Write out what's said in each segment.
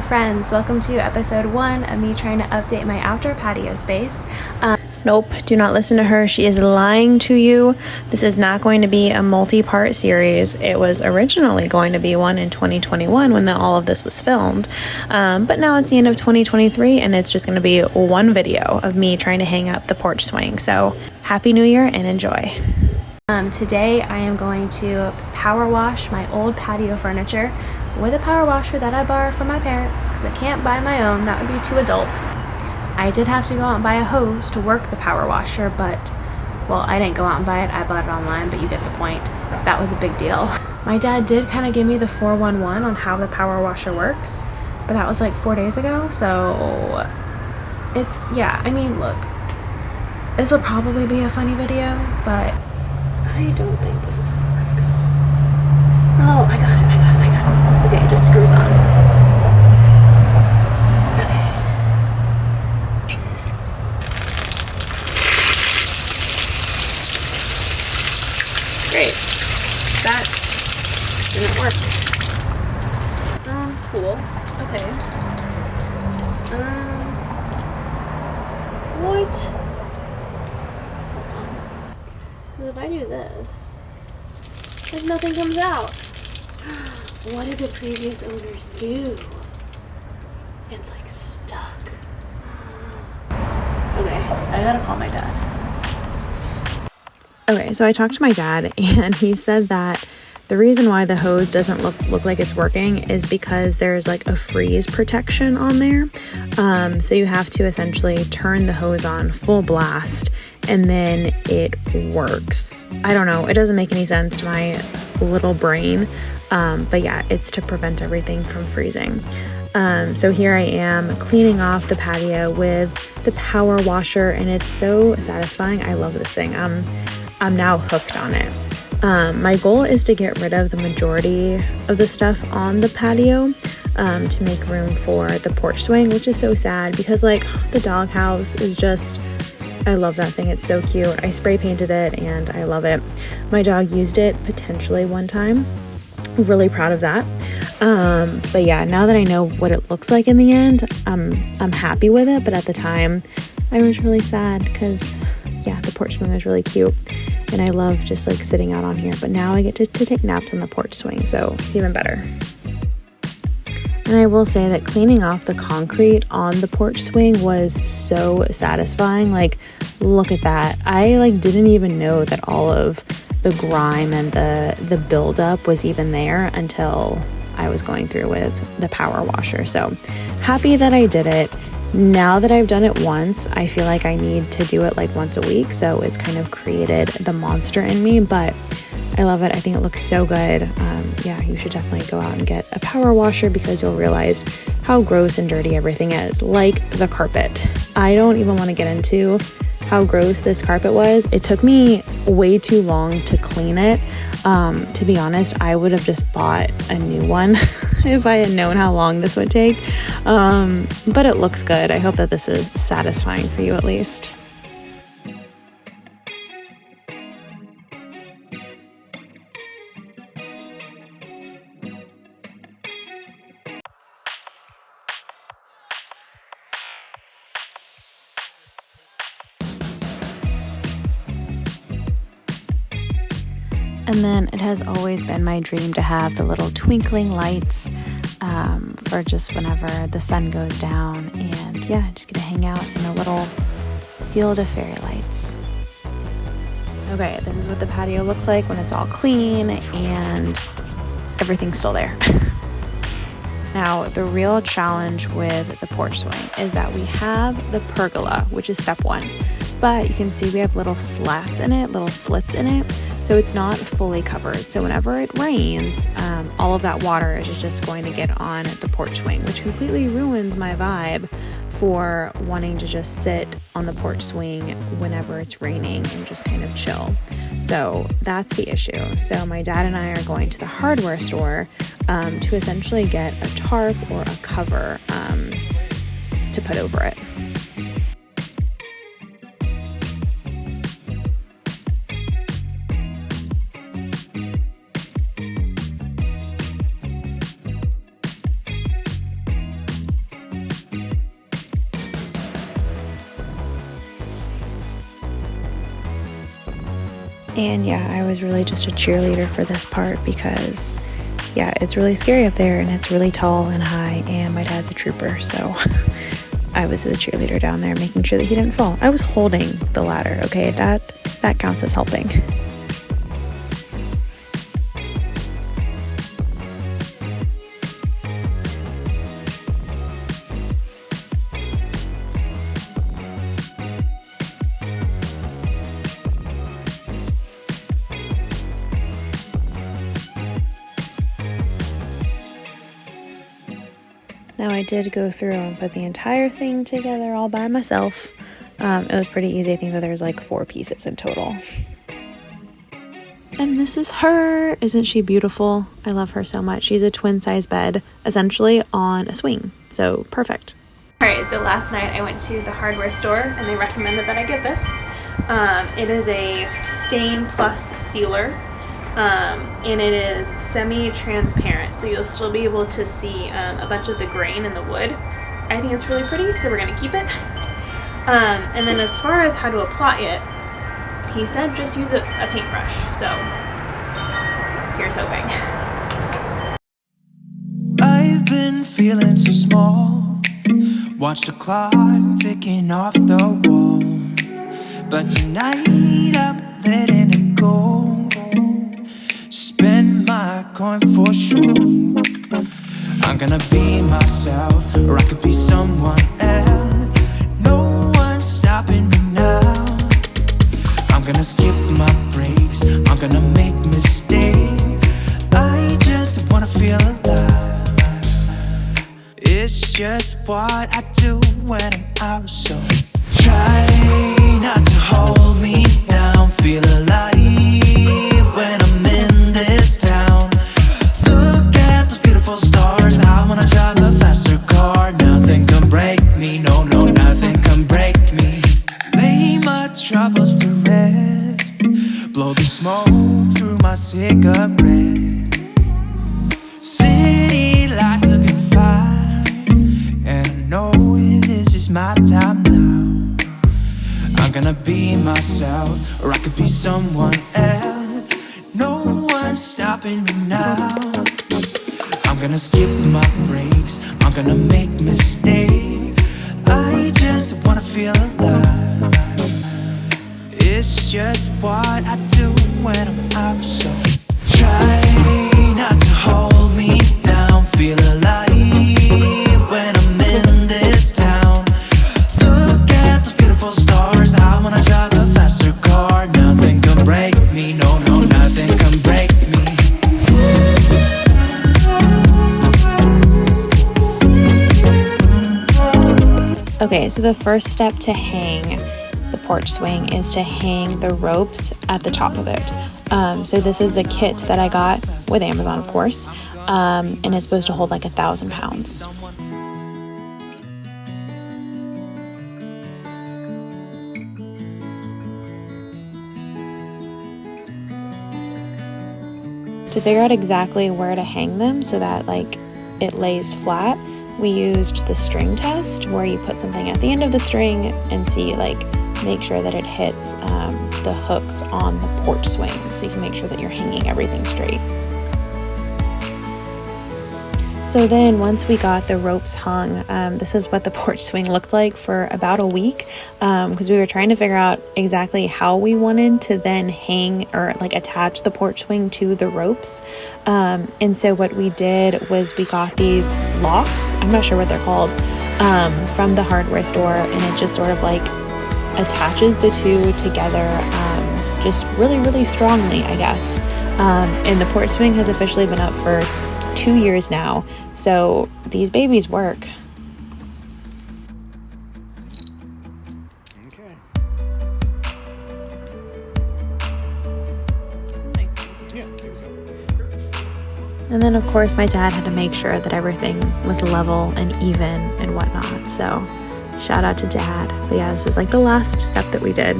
friends, welcome to episode 1 of me trying to update my outdoor patio space. Nope, do not listen to her. She is lying to you. This is not going to be a multi-part series. It was originally going to be one in 2021 when all of this was filmed. But now it's the end of 2023 and it's just going to be one video of me trying to hang up the porch swing. So Happy New Year and enjoy. Today I am going to power wash my old patio furniture with a power washer that I borrowed from my parents because I can't buy my own. That would be too adult. I did have to go out and buy a hose to work the power washer, but, well, I didn't go out and buy it. I bought it online, but you get the point. That was a big deal. My dad did kind of give me the 411 on how the power washer works, but that was like 4 days ago, so it's, yeah, I mean, look, this will probably be a funny video, but I don't think this is gonna work. Oh, I got it. Okay, it just screws on. Okay. Great. That didn't work. Cool. Okay. What? If I do this, like nothing comes out. What did the previous owners do? It's like stuck. Okay, I gotta call my dad. Okay, so I talked to my dad and he said that the reason why the hose doesn't look like it's working is because there's like a freeze protection on there. So you have to essentially turn the hose on full blast and then it works. I don't know. It doesn't make any sense to my little brain. But yeah, it's to prevent everything from freezing. So here I am cleaning off the patio with the power washer and it's so satisfying. I love this thing. I'm now hooked on it. My goal is to get rid of the majority of the stuff on the patio to make room for the porch swing, which is so sad because like the doghouse is just, I love that thing. It's so cute. I spray painted it and I love it. My dog used it potentially one time. Really proud of that. But yeah, now that I know what it looks like in the end, I'm happy with it. But at the time I was really sad because yeah, the porch swing was really cute and I love just like sitting out on here, but now I get to take naps on the porch swing, so it's even better. And I will say that cleaning off the concrete on the porch swing was so satisfying. Like, look at that. I like didn't even know that all of the grime and the buildup was even there until I was going through with the power washer. So happy that I did it. Now that I've done it once, I feel like I need to do it like once a week. So it's kind of created the monster in me, but I love it. I think it looks so good. Yeah, you should definitely go out and get a power washer because you'll realize how gross and dirty everything is, like the carpet. I don't even want to get into how gross this carpet was. It took me way too long to clean it. To be honest, I would have just bought a new one if I had known how long this would take. But it looks good. I hope that this is satisfying for you at least. And then it has always been my dream to have the little twinkling lights for just whenever the sun goes down. And yeah, just get to hang out in a little field of fairy lights. Okay, this is what the patio looks like when it's all clean and everything's still there. Now, the real challenge with the porch swing is that we have the pergola, which is step 1. But you can see we have little slits in it, so it's not fully covered. So whenever it rains, all of that water is just going to get on the porch swing, which completely ruins my vibe for wanting to just sit on the porch swing whenever it's raining and just kind of chill. So that's the issue. So my dad and I are going to the hardware store to essentially get a tarp or a cover to put over it. And yeah, I was really just a cheerleader for this part because yeah, it's really scary up there and it's really tall and high, and my dad's a trooper, so I was the cheerleader down there making sure that he didn't fall. I was holding the ladder, okay? That counts as helping. Now I did go through and put the entire thing together all by myself. It was pretty easy. I think that there's like 4 pieces in total. And this is her. Isn't she beautiful? I love her so much. She's a twin size bed, essentially on a swing. So perfect. All right, so last night I went to the hardware store and they recommended that I get this. It is a stain plus sealer. And it is semi-transparent, so you'll still be able to see a bunch of the grain in the wood. I think it's really pretty, so we're going to keep it. And then as far as how to apply it, he said just use a paintbrush, so here's hoping. I've been feeling so small, watch the clock ticking off the wall, but tonight I'm letting it go. Spend my coin for sure. I'm gonna be myself, or I could be someone else. No one's stopping me now. I'm gonna skip my breaks, I'm gonna make mistakes. I just wanna feel alive. It's just what I do when I'm out, so try not to hold me down. Feel alive when I'm in this town. Look at those beautiful stars. I wanna drive a faster car. Nothing can break me, no, no, nothing can break me. Lay my troubles to rest, blow the smoke through my cigarette. City lights looking fine, and I know this is my time now. I'm gonna be myself, or I could be someone else. No one's stopping me now. I'm gonna skip my breaks, I'm gonna make mistakes. I just wanna feel alive. It's just what I do when I'm out, so try not to hold me down. Feel alive when I'm in this town. Look at those beautiful stars. I wanna drive a faster car. Nothing can break me, no, no, nothing can break me. Okay, so the first step to hang the porch swing is to hang the ropes at the top of it. So this is the kit that I got with Amazon, of course, and it's supposed to hold like 1,000 pounds. To figure out exactly where to hang them so that like it lays flat, we used the string test, where you put something at the end of the string and see, like, make sure that it hits the hooks on the porch swing, so you can make sure that you're hanging everything straight. So then once we got the ropes hung, this is what the porch swing looked like for about a week, because we were trying to figure out exactly how we wanted to then hang or like attach the porch swing to the ropes. And so what we did was we got these locks, I'm not sure what they're called, from the hardware store, and it just sort of like attaches the two together just really, really strongly, I guess. And the porch swing has officially been up for 2 years now, so these babies work. Okay. Yeah, here we go. And then of course my dad had to make sure that everything was level and even and whatnot, so shout out to Dad. But yeah, this is like the last step that we did.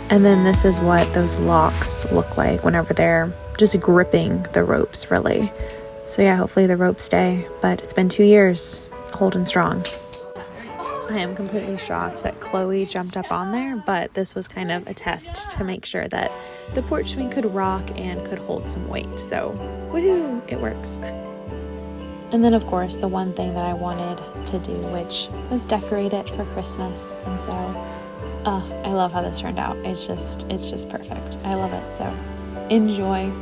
And then this is what those locks look like whenever they're just gripping the ropes, really. So yeah, hopefully the ropes stay, but it's been 2 years, holding strong. I am completely shocked that Chloe jumped up on there, but this was kind of a test to make sure that the porch swing could rock and could hold some weight. So, woohoo, it works. And then, of course, the one thing that I wanted to do, which was decorate it for Christmas. And so, I love how this turned out. It's just perfect. I love it. So, enjoy.